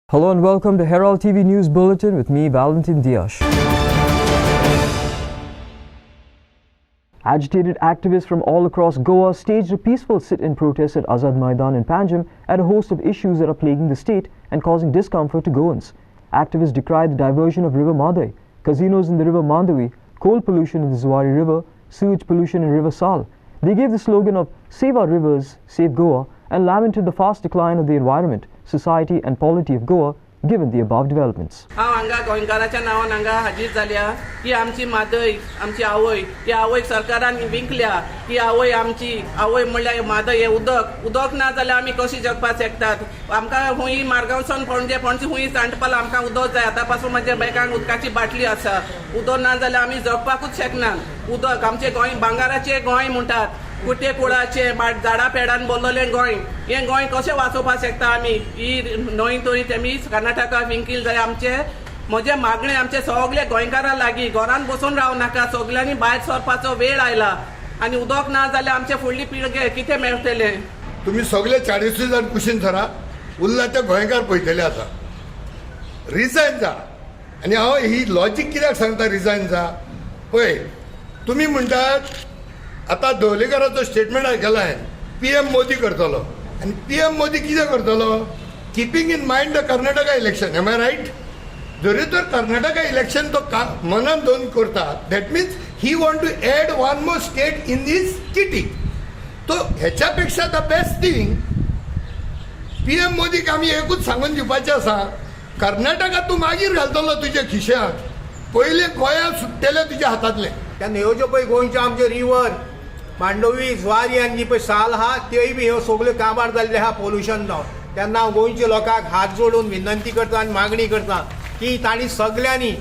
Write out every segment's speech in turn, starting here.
Hello and welcome to Herald TV News Bulletin with me, Valentin Dias. Agitated activists from all across Goa staged a peaceful sit-in protest at Azad Maidan in Panjim at a host of issues that are plaguing the state and causing discomfort to Goans. Activists decried the diversion of River Mahadayi, casinos in the River Mahadayi, coal pollution in the Zuari River, sewage pollution in River Sal. They gave the slogan of Save Our Rivers, Save Goa and lamented the fast decline of the environment, society and polity of Goa given the above developments. हांगा गोंयकाराच्या नांवान हांगा हाजीर जाल्या की आमची मादय आमची आवय ह्या आवयक सरकारान विकल्या की आवय आमची आवय म्हणल्यार मादय हे उदक ना जाल्यार आमी कशी जगपाक शकतात आमकां हुंय मारगांवसून पणजे हुंय सांडपाला आमकां उदक जाय आतां पासून म्हज्या बॅगांत उदकाची बाटली आसा उदक ना जाल्यार आमी जगपाकूच शकना उदक आमचे गोंय भांगाराचें गोंय म्हणटात कुटे कुळाचे झाडां पेडान भरलेलें गोंय हें गोंय कशें वाचोवपाक शकता आमी ही न्हंय तरी तेमी कर्नाटका विंकील जाय आमचे म्हजे मागणें आमचे सगळे गोंयकारां लागीं घरान बसून रावं नाका सगल्यांनी भायर सरपाचो वेळ आयला आनी उदक ना जाल्यार आमचे फुडली पिळगे कितें मेळटलें तुम्ही सगळे 40 जाण कुशीन सरा उरला ते गोंयकार पळयतले आसा रिजायन जा आनी हांव ही लॉजीक कित्याक सांगता रिजायन जा पळय तुमी म्हणटात आता धवलेकराचो स्टेटमेंट आयकला हांवें PM मोदी करतलो आनी PM मोदी कितें करतलो keeping in mind the Karnataka election M I right जरी तर कर्नाटका इलेक्शन तो मनान दोन करता that means he want to add one more state in this kitty तो हेच्या पेक्षा द बेस्ट थिंग PM मोदीक आमी एकूच सांगून दिवपाचें आसा कर्नाटका तूं मागीर घालतलो तुज्या खिशांत पयले गोंया सुट्टेले तुज्या हातांतले त्या न्हंयो पळय गोंयच्यो आमच्यो रिवर मांडोवी जुवारी आनी जी पळय साल आहा त्योय बी ह्यो सगल्यो काबार जाल्ल्यो आहा पोल्युशन जावन तेन्ना हांव गोंयच्या लोकांक हात जोडून विनंती करता आनी मागणी करता की तांणी सगल्यांनी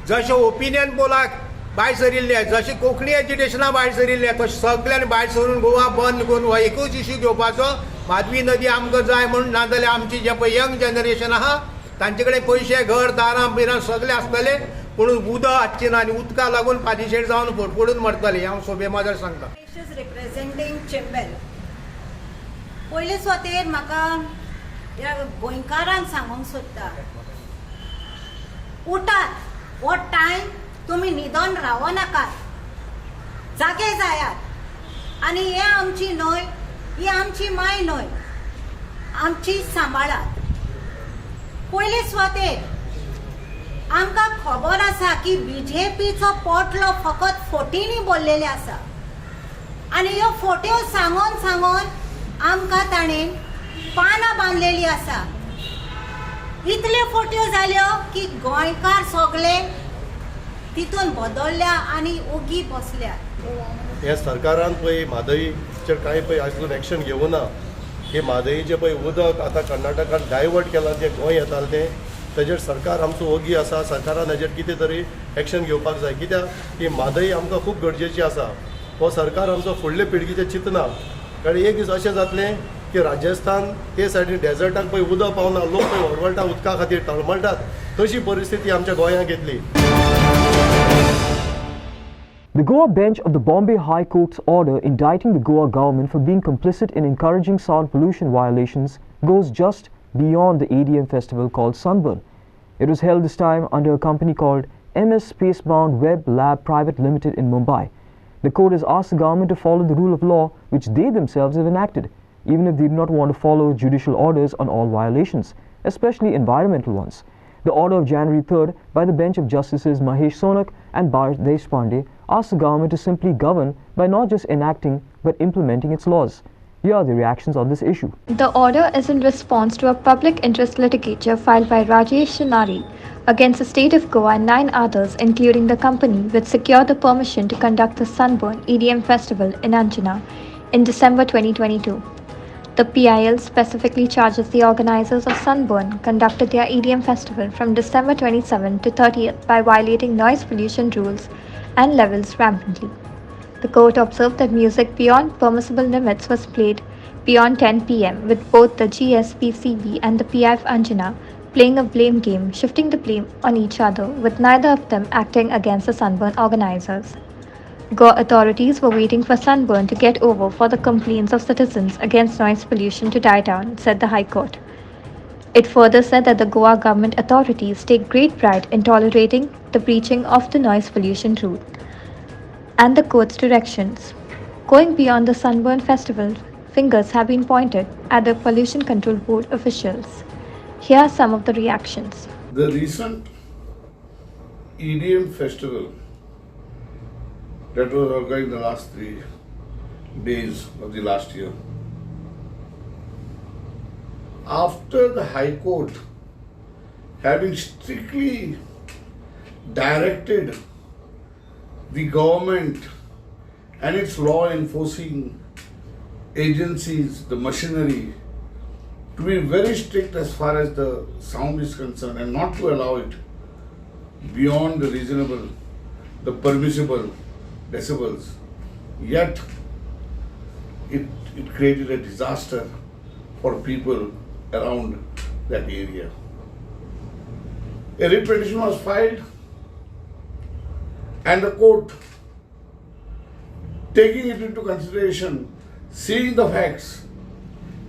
जशे ओपिनियन पोलाक भायर सरिल्ले जशे कोंकणी एज्युकेशना भायर सरिल्ले तशें सगल्यांनी भायर सरून गोवा बंद करून हो एकूच इश्यू घेवपाचो माधवी नदी आमकां जाय म्हणून नाजाल्यार आमची जे पळय यंग जनरेशन आहा तांचे कडेन पयशे घर दारां बिरां सगळे आसतले पूण उदक हाडचें ना आनी उदका लागून फाटीशेर जावन फडफडून मरतले हांव सोबे माजर सांगता रिप्रेझेंटिंग चेंबल पयले सुवातेर म्हाका ह्या गोंयकारांक सांगूंक सोदता उठात हो टायम तुमी न्हिदोन रावो नाकात जागे जायात आनी हे आमची न्हंय ही आमची माय न्हंय आमची सांबाळात पयले सुवातेर आमकां खबर आसा की BJPचो पोटलो फकत फोटींनी भरलेले आसा आनी ह्यो फोट्यो सांगून सांगून आमकां ताणें पानां बांदलेली आसा इतल्यो फोट्यो जाल्यो की गोंयकार सगळे तितून बदलल्या आनी ओगी बसल्या ह्या सरकारान पळय म्हादईचेर कांय पळय आजून एक्शन घेवना हे म्हादईचें पळय उदक आतां कर्नाटकान डायवर्ट केलां जें गोंय येतालें तें तेजेर सरकार आमचो ओगी आसा सरकारान हेजेर कितें तरी एक्शन घेवपाक जाय कित्याक ही म्हादई आमकां खूब गरजेची आसा हो सरकार आमचो फुडले पिळगेचें चिंतना कारण एक दीस अशें जातलें की राजस्थान ते सायडीन डेजर्टाक पळय उदक पावना लोक पळय व्हडवळटा उदका खातीर तळमळटात तशी परिस्थिती आमच्या गोंयांत येतली. The Goa bench of the Bombay High Court's order indicting the Goa government for being complicit in encouraging sound pollution violations goes just beyond the ADM festival called Sunburn. It was held this time under a company called MS Spacebound Web Lab Private Limited in Mumbai. The court has asked the government to follow the rule of law which they themselves have enacted, even if they do not want to follow judicial orders on all violations, especially environmental ones. The order of January 3rd by the bench of Justices Mahesh Sonak and Bharat Deshpande asked the government to simply govern by not just enacting but implementing its laws. Here are the reactions on this issue. The order is in response to a public interest litigature filed by Rajesh Shinari against the state of Goa and 9 others, including the company which secured the permission to conduct the Sunburn EDM festival in Anjana in December 2022. The PIL specifically charges the organizers of Sunburn conducted their EDM festival from December 27 to 30th by violating noise pollution rules and levels rampantly. The court observed that music beyond permissible limits was played beyond 10 p.m. with both the GSPCB and the PIF Anjana playing a blame game, shifting the blame on each other, with neither of them acting against the Sunburn organizers. Goa authorities were waiting for Sunburn to get over for the complaints of citizens against noise pollution to die down, said the High Court. It further said that the Goa government authorities take great pride in tolerating the breaching of the noise pollution rule and the court's directions. Going beyond the Sunburn Festival, fingers have been pointed at the Pollution Control Board officials. Here are some of the reactions. The recent EDM festival that was organized the last 3 days of the last year, after the High Court having strictly directed the government and its law enforcing agencies, the machinery, to be very strict as far as the sound is concerned and not to allow it beyond the reasonable, the permissible decibels, yet it created a disaster for people around that area. A writ petition was filed and the court, taking it into consideration, seeing the facts,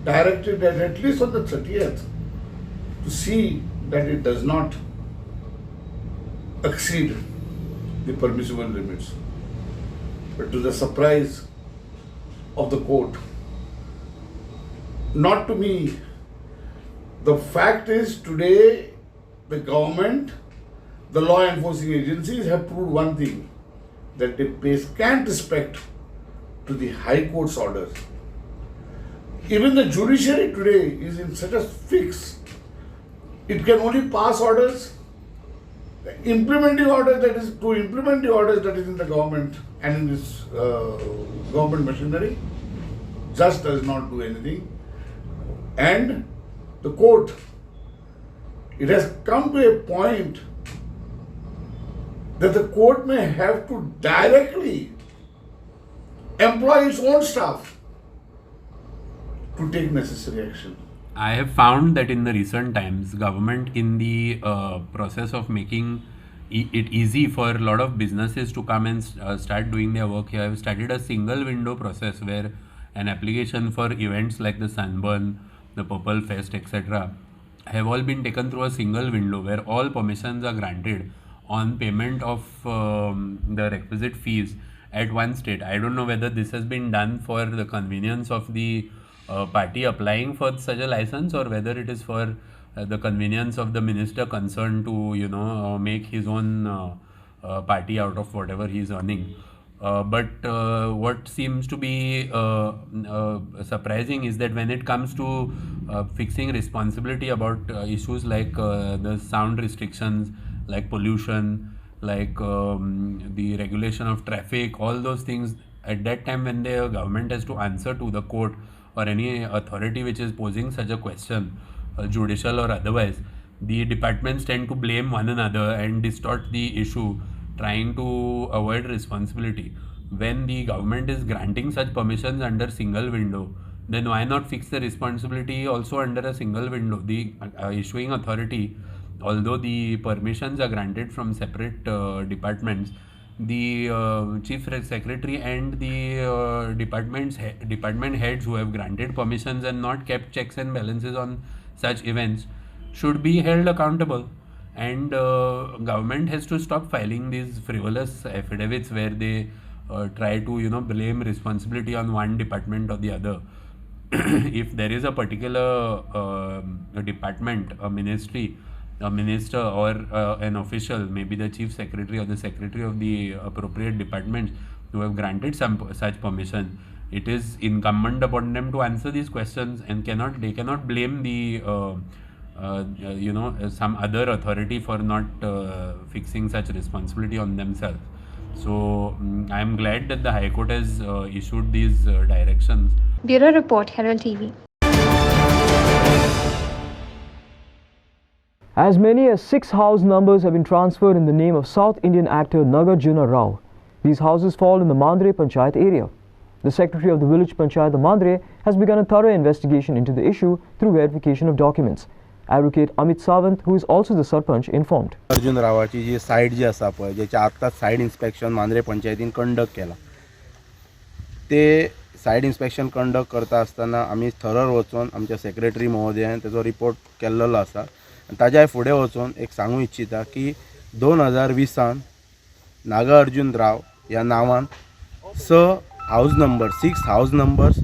directed that at least on the 30th to see that it does not exceed the permissible limits. But to the surprise of the court, not to me, the fact is today the government, the law enforcing agencies have proved one thing, that they pay scant respect to the High Court's orders. Even the judiciary today is in such a fix, it can only pass orders, implementing orders, that is to implement the orders that is in the government and in this government machinery, just does not do anything. And the court, it has come to a point that the court may have to directly employ its own staff to take necessary action. I have found that in the recent times, government in the process of making it easy for a lot of businesses to come and start doing their work here, have started a single window process where an application for events like the Sunburn, the Purple Fest, etc. have all been taken through a single window where all permissions are granted on payment of the requisite fees at one state. I don't know whether this has been done for the convenience of the party applying for such a license, or whether it is for the convenience of the minister concerned to make his own party out of whatever he is earning. But what seems to be surprising is that when it comes to fixing responsibility about issues like the sound restrictions, like pollution, like the regulation of traffic, all those things, at that time when the government has to answer to the court or any authority which is posing such a question, judicial or otherwise, the departments tend to blame one another and distort the issue, trying to avoid responsibility. When the government is granting such permissions under single window, then why not fix the responsibility also under a single window? The issuing authority, although the permissions are granted from separate departments, the chief secretary and the department heads who have granted permissions and not kept checks and balances on such events should be held accountable. And government has to stop filing these frivolous affidavits where they try to blame responsibility on one department or the other. If there is a particular department, a ministry, a minister or an official, maybe the chief secretary or the secretary of the appropriate departments, who have granted some such permission, it is incumbent upon them to answer these questions, and they cannot blame the some other authority for not fixing such responsibility on themselves. So I am glad that the High Court has issued these directions. Bureau Report, Herald TV. As many as 6 house numbers have been transferred in the name of South Indian actor Nagarjuna Rao. These houses fall in the Mandre Panchayat area. The secretary of the village Panchayat of Mandre has begun a thorough investigation into the issue through verification of documents. Advocate Amit Sawant, who is also the Sarpanch, informed. Arjun रावाची जी site जी आसा पळय, जेचे आत्ताच site inspection Mandrem पंचायतीन conduct केला, ते side inspection conduct करता आसतना आमी थरर वचून आमच्या सेक्रेटरी महोदयान तेजो रिपोर्ट केल्लो आसा आनी ताज्या फुडें वचून एक सांगू इच्छिता की 2020 नागार्जुन राव ह्या नांवान 6 हाऊस नंबर्स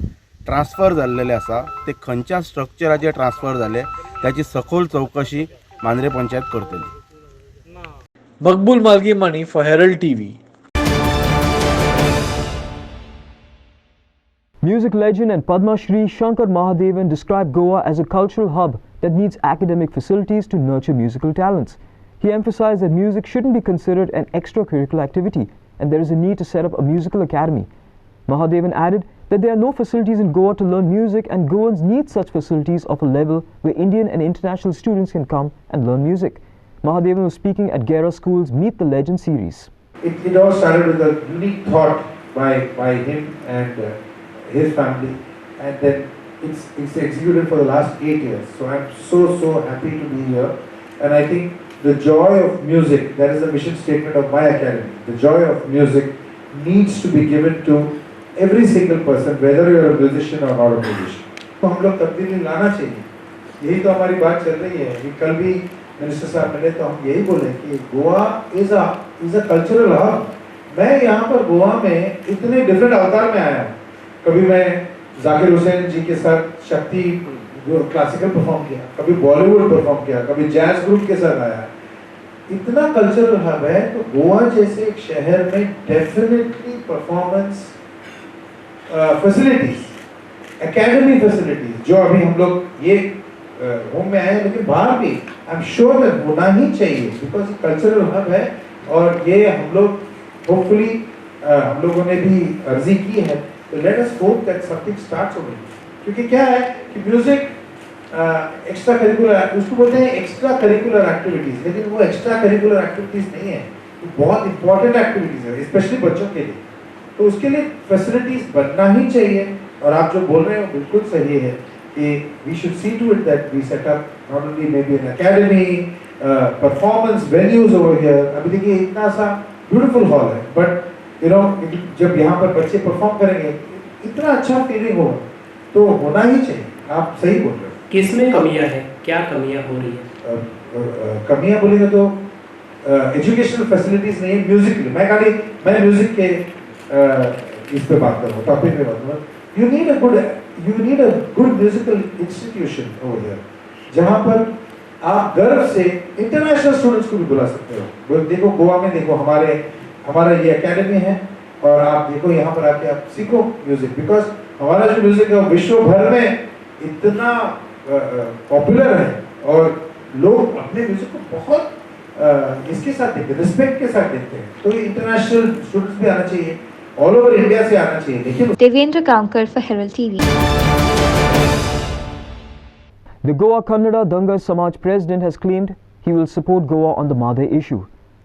ट्रान्सफर जाल्लेले आसा ते खंयच्या स्ट्रक्चराचेर ट्रान्सफर जाले त्याची सखोल चौकशी मांद्रे पंचायत करतली. मकबूल मालगी for Herald TV. Music legend and Padma Shri Shankar Mahadevan described Goa as a cultural hub that needs academic facilities to nurture musical talents. He emphasized that music shouldn't be considered an extracurricular activity and there is a need to set up a musical academy. Mahadevan added that there are no facilities in Goa to learn music and Goans need such facilities of a level where Indian and international students can come and learn music. Mahadevan was speaking at Gera School's Meet the Legend series. It all started with a unique thought by him and his family, and then it's executed for the last 8 years. So I'm so happy to be here, and I think the joy of music, that is the mission statement of my academy. The joy of music needs to be given to every single person, whether you are a musician or not a musician. तो हम लोग तब्दीली लाना चाहिए, यही तो हमारी बात चल रही है. कि कल भी मिनिस्टर साहब मिले तो हम यही बोले कि Goa is a cultural hub. मैं यहाँ पर गोवा में इतने डिफरेंट अवतार में आया. कभी मैं जाकिर हुसैन जी के साथ शक्ति क्लासिकल परफॉर्म किया, कभी बॉलीवुड परफॉर्म किया, कभी जैज ग्रुप के साथ आया. इतना कल्चरल हब है तो गोवा जैसे एक शहर में definitely performance facilities, academy facilities जो अभी हम लोग ये होम में आए हैं, लेकिन बाहर भी आई एम श्योर दैट होना ही चाहिए बिकॉज कल्चरल हब है. और ये हम लोग होपफुली हम लोगों ने भी अर्जी की है. तो let us hope that something starts over. क्योंकि क्या है कि म्यूजिक एक्स्ट्रा करिकुलर, उसको बोलते हैं एक्स्ट्रा करिकुलर एक्टिविटीज, लेकिन वो एक्स्ट्रा करिकुलर एक्टिविटीज नहीं है, वो बहुत इंपॉर्टेंट एक्टिविटीज है स्पेशली बच्चों के लिए. तो उसके लिए फैसिलिटीज बनना ही चाहिए. और आप जो बोल रहे हो बिल्कुल सही है कि we should see to it that we set up not only maybe an academy, performance venues over here. अभी देखिए इतना सा ब्यूटीफुल हॉल है, बट यू नो जब यहाँ पर बच्चे परफॉर्म करेंगे इतना अच्छा फीलिंग होगा. तो होना ही चाहिए. आप सही बोल रहे हो. किसमें कमियां हैं, क्या कमियां हो रही है? कमियां बोलेंगे तो एजुकेशनल फैसिलिटीज नहीं है म्यूजिक के लिए. मैं म्यूजिक के इस पे बात करूँ, टॉपिक पे बात करूँ. You need a good musical institution over here जहाँ पर आप गर्व से इंटरनेशनल स्टूडेंट्स को भी बुला सकते हो. देखो गोवा में देखो हमारा ये एकेडमी है और आप देखो यहाँ पर आके आप सीखो म्यूजिक. बिकॉज हमारा जो म्यूजिक है विश्व भर में इतना पॉपुलर है और लोग अपने म्यूजिक को बहुत इसके साथ देखते हैं, रिस्पेक्ट के साथ देखते हैं. तो ये इंटरनेशनल स्टूडेंट्स भी आना चाहिए, ऑल ओवर इंडिया से आना चाहिए. देखिए Devendra Kankar for Herald TV. The Goa Kannada Dangas Samaj president has claimed he will support Goa on the Mahadayi issue.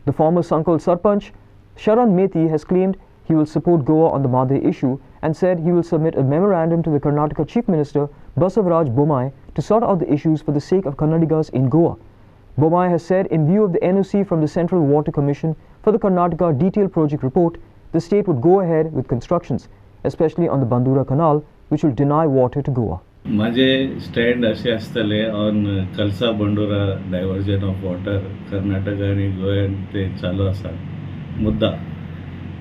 The former Sankal Sarpanch, Sharan Methi, has claimed he will support Goa on the Mahadayi issue and said he will submit a memorandum to the Karnataka Chief Minister Basavaraj Bommai to sort out the issues for the sake of Kannadigas in Goa. Bommai has said in view of the NOC from the Central Water Commission for the Karnataka detailed project report, the state would go ahead with constructions, especially on the Bandura Canal, which will deny water to Goa. माझे stand असे आसतले on कलसा बंडोरा diversion of water Karnataka आणि गोंयान ते चालू आसा मुद्दा.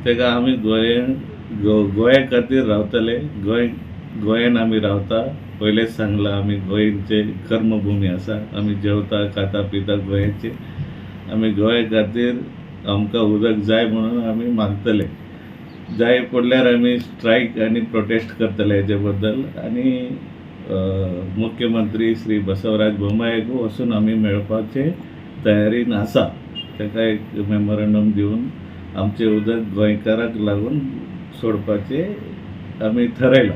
तेका आमी गोंया खातीर रावतले. गोंयान आमी रावता. पयलेच सांगला आमी गोंयचे कर्मभूमी आसा. आमी जेवता खाता पिता गोंयाचे. आमी गोंया खातीर आमकां उदक जाय म्हणून आमी मागतले. जाय पडल्यार आमी स्ट्रायक आनी प्रोटेस्ट करतले हेजे बद्दल. आनी मुख्यमंत्री श्री बसवराज बोम्मायक वचून आमी मेळपाचे तयारीन आसा. ताका एक मेमोरंडम दिवन आमचे उदक गोंयकाराक लागून सोडपाचे आमी थारायला.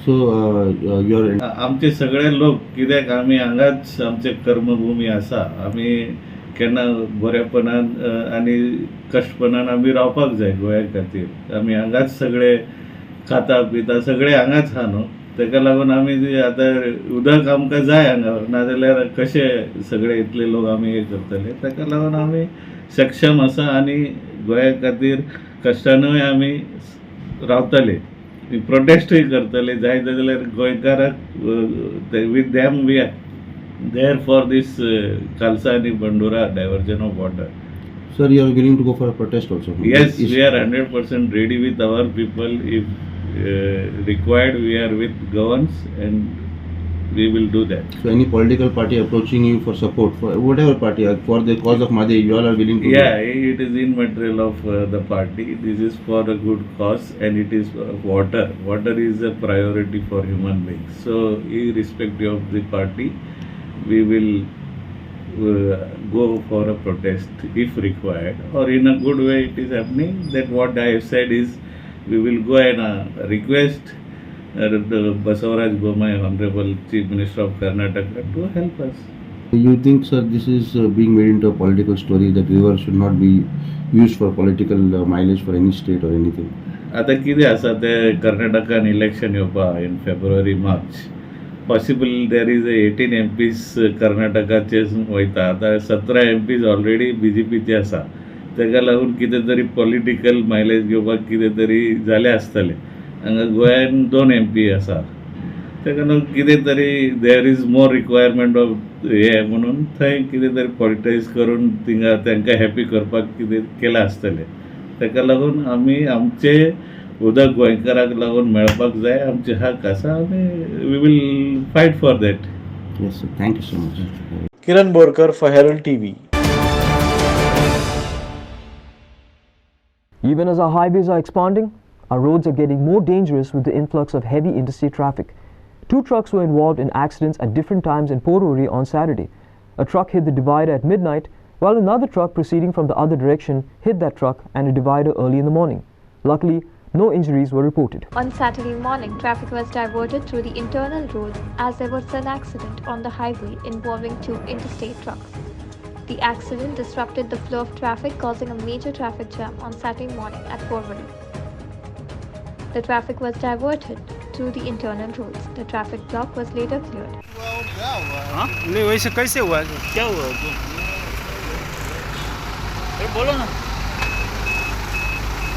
सो आमचे सगळे लोक कित्याक आमी हांगाच आमचे कर्मभूमी आसा. आमी केन्ना बरेपणान आनी कश्टपणान आमी रावपाक जाय गोंया खातीर. आमी हांगाच सगळे खाता पिता सगळे हांगाच आहा न्हू. ताका लागून आमी आतां उदक आमकां जाय हांगा, नाजाल्यार कशे सगळे इतले लोक आमी हे करतले. ताका लागून आमी सक्षम आसा आनी गोंया खातीर कश्टानूय आमी रावतले. प्रोटेस्टूय करतले जाय जाल्यार गोंयकाराक with them we are there for this Kalsa आनी Bandora diversion of water. Sir, you are willing to go for a protest also? Yes, we are 100% ready with our people. If required, we are with governments and we will do that. So any political party approaching you for support, for whatever party, for the cause of Mahadayi, you all are willing to Yeah, it is in material of the party. This is for a good cause and it is water. Water is a priority for human beings. So irrespective of the party, we will go for a protest if required, or in a good way it is happening. That what I have said is we will go and request the Basavaraj Bommai, Honorable Chief Minister of Karnataka, to help us. You think, sir, this is being made into a political story, that river should not be used for political mileage for any state or anything? आता कितें आसा ते कर्नाटकान election येवपा in February, March. Possible there is a 18 MPs कर्नाटकाचे वयता. आतां 17 MPs already BJPचे आसा. ताका लागून कितें तरी पॉलिटिकल मायलेज घेवपाक कितें तरी जालें आसतलें. हांगा गोंयान 2 MP आसा. ताका लागून कितें तरी there is more requirement of हे म्हणून थंय कितें तरी पॉलिटायज करून थिंगा तांकां हॅपी करपाक कितें केलें आसतलें. ताका लागून आमी आमचे उदक गोंयकाराक लागून मेळपाक जाय, आमचे हक आसा, आमी we will fight for that. Yes, sir. Thank you so much. Kiran Borkar for Herald TV. Even as our highways are expanding, our roads are getting more dangerous with the influx of heavy interstate traffic. 2 trucks were involved in accidents at different times in Porvorim on Saturday. A truck hit the divider at midnight, while another truck proceeding from the other direction hit that truck and a divider early in the morning. Luckily, no injuries were reported. On Saturday morning, traffic was diverted through the internal road as there was an accident on the highway involving 2 interstate trucks. The accident disrupted the flow of traffic, causing a major traffic jam on Saturday morning at Porvorim. The traffic was diverted through the internal roads. The traffic block was later cleared. नहीं वैसे कैसे हुआ? क्या हुआ? बोलो ना.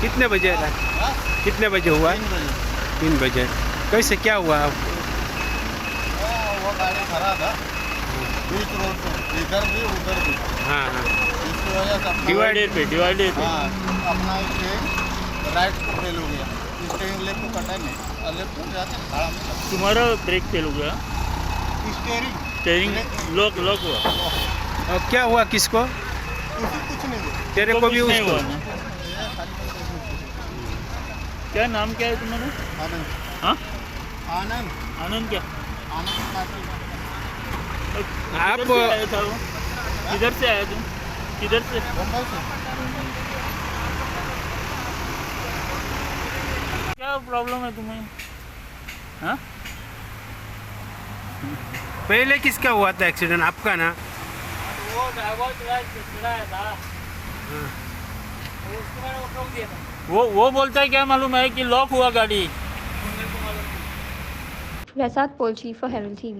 कितने बजे कितने बजे हुआ? 3 बजे. कैसे क्या हुआ? वो गाड़ी खड़ा था बीच रोड पे, इधर भी उधर भी. हाँ हाँ. इसकी वजह से डिवाइडेड पे अपना स्टेयरिंग राइट को फेल हो गया. स्टेयरिंग लेफ्ट को कटा नहीं, लेफ्ट को जाके खड़ा में तुम्हारा ब्रेक फेल हो गया. स्टेयरिंग लॉक हुआ. और क्या हुआ? किसको? कुछ नहीं. तेरे को भी उसको? क्या नाम क्या है तुम्हारा? आनंद. हाँ आनंद. आनंद क्या? आनंद. आप आया था वो? किधर से आया तुम? किधर से? मुंबई से. क्या प्रॉब्लम है तुम्हें? हाँ पहले किसका हुआ था एक्सीडेंट? आपका ना? वो ड्राइवर चलाया था. उसको मैंने रोक दिया था. वो बोलता है क्या मालूम है कि लॉक हुआ गाड़ी. Resat Polchi for Herald TV.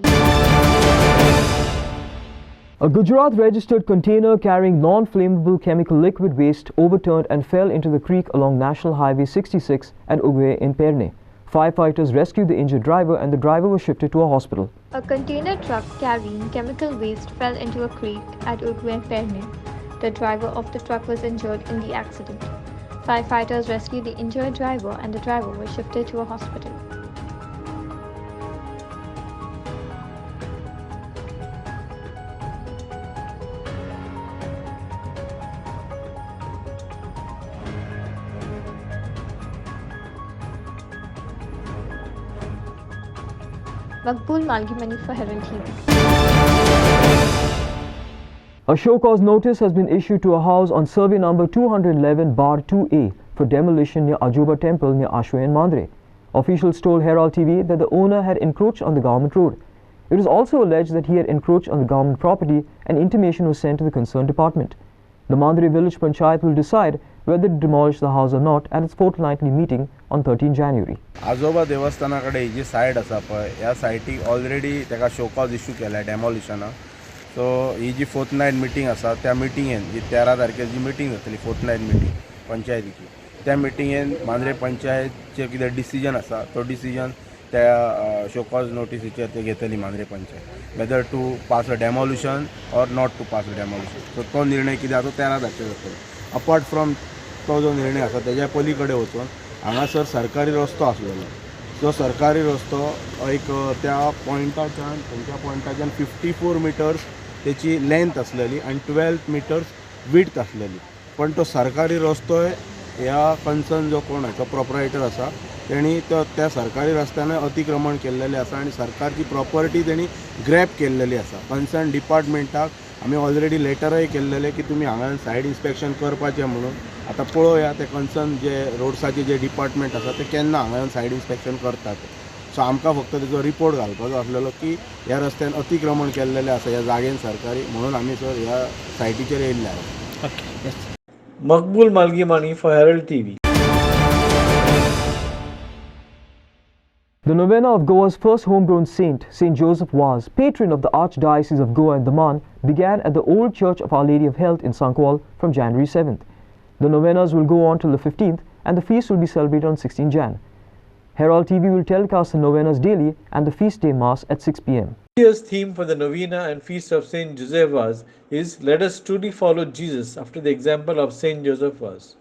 A Gujarat registered container carrying non-flammable chemical liquid waste overturned and fell into the creek along National Highway 66 at Ugwe in Perne. Firefighters rescued the injured driver and the driver was shifted to a hospital. A container truck carrying chemical waste fell into a creek at Ugwe, Perne. The driver of the truck was injured in the accident. Firefighters rescued the injured driver and the driver was shifted to a hospital. Makbul Malgimani for Herald TV. A show cause notice has been issued to a house on survey number 211 bar 2A for demolition near Ajuba Temple near Ashway and Mandre. Officials told Herald TV that the owner had encroached on the government road. It was also alleged that he had encroached on the government property and intimation was sent to the concerned department. The Mandre village panchayat will decide whether to demolish the house or not at its fortnightly meeting on 13 January. आजोबा देवस्थानाकडे जी सायट आसा पळय, ह्या सायटीक already ताका show cause issue केला डेमोलिशना. सो ही जी fourth night meeting आसा त्या मिटिंगेन जी 13 तारखेर जी meeting जातली फोर्थ नायट मिटींग पंचायतीची, त्या मिटिंगेन मांद्रे पंचायतचे कितें डिसिजन आसा तो डिसिजन त्या शोकॉज नोटिसीचेर ते घेतली Mandrem panchayat whether to pass a demolition or not to pass a demolition. So तो निर्णय कितें आसा तो 13 तारखेर जातलो. अपार्ट फ्रॉम तो जो निर्णय आसा तेज्या पलीकडे वचून हांगासर सरकारी रस्तो आसलेलो. तो सरकारी रस्तो एक त्या पॉयंटाच्यान खंयच्या पॉयंटाच्यान 54 मिटर्स तेची लेंथ आसलेली आनी 12 मिटर्स विड्थ आसलेली. पण तो सरकारी रस्तोय ह्या कन्सर्न जो कोण आहे तो प्रोप्रायटर आसा तेणी तो त्या सरकारी रस्त्यान अतिक्रमण केल्लेलें आसा आनी सरकारची प्रॉपर्टी तेणी ग्रॅब केल्लेली आसा. कन्सर्न डिपार्टमेंटाक आमी ऑलरेडी लेटरय केल्लेले की तुमी हांगा सायड इन्स्पेक्शन करपाचें म्हणून. आतां पळोवया ते कन्सर्न जे रोड्साचे जे डिपार्टमेंट आसा ते केन्ना हांगा सायड इन्स्पेक्शन करतात. सो आमकां फक्त तेजो रिपोर्ट घालपाचो आसलेलो की ह्या रस्त्यान अतिक्रमण केल्लेलें आसा ह्या जागेन सरकारी म्हणून आमी सर ह्या सायटीचेर येयल्ले आसा. Makbul Malgimani for Herald TV. The novena of Goa's first homegrown saint, Saint Joseph Vaz, patron of the Archdiocese of Goa and Daman, began at the Old Church of Our Lady of Health in Sankwal from January 7th. The novenas will go on till the 15th and the feast will be celebrated on 16 Jan. Herald TV will telecast the novenas daily and the feast day mass at 6 p.m. This year's theme for the novena and feast of Saint Joseph Vaz is "Let us truly follow Jesus after the example of Saint Joseph Vaz."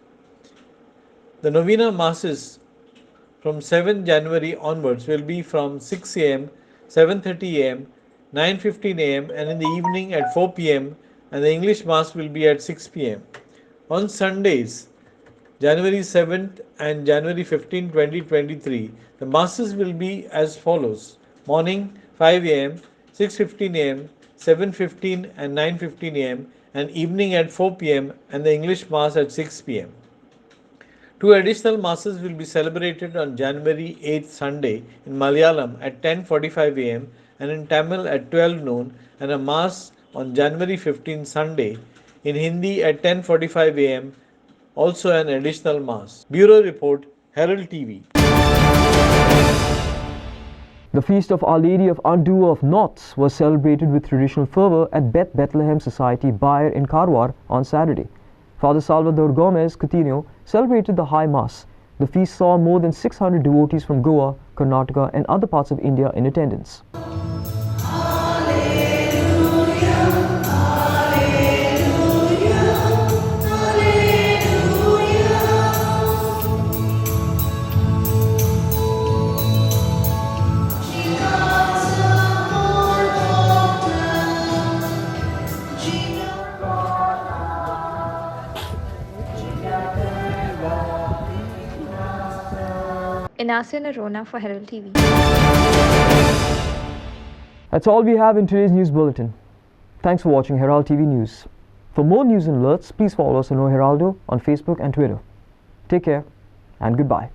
The novena masses from 7th January onwards will be from 6 a.m., 7:30 a.m., 9:15 a.m. and in the evening at 4 p.m. and the English Mass will be at 6 p.m. On Sundays, January 7th and January 15, 2023, the masses will be as follows: morning 5 a.m., 6:15 a.m., 7:15 and 9:15 a.m. and evening at 4 p.m. and the English Mass at 6 p.m. 2 additional masses will be celebrated on January 8th Sunday in Malayalam at 10:45 a.m. and in Tamil at 12 noon and a Mass on January 15th Sunday in Hindi at 10:45 a.m. also an additional Mass. Bureau Report, Herald TV. The feast of Our Lady of Undoer of Knots was celebrated with traditional fervour at Bethlehem Society Bayer in Karwar on Saturday. Father Salvador Gomez Coutinho celebrated the High Mass. The feast saw more than 600 devotees from Goa, Karnataka and other parts of India in attendance. Inasia Narona for Herald TV. That's all we have in today's news bulletin. Thanks for watching Herald TV News. For more news and alerts, please follow us on O Heraldo on Facebook and Twitter. Take care and goodbye.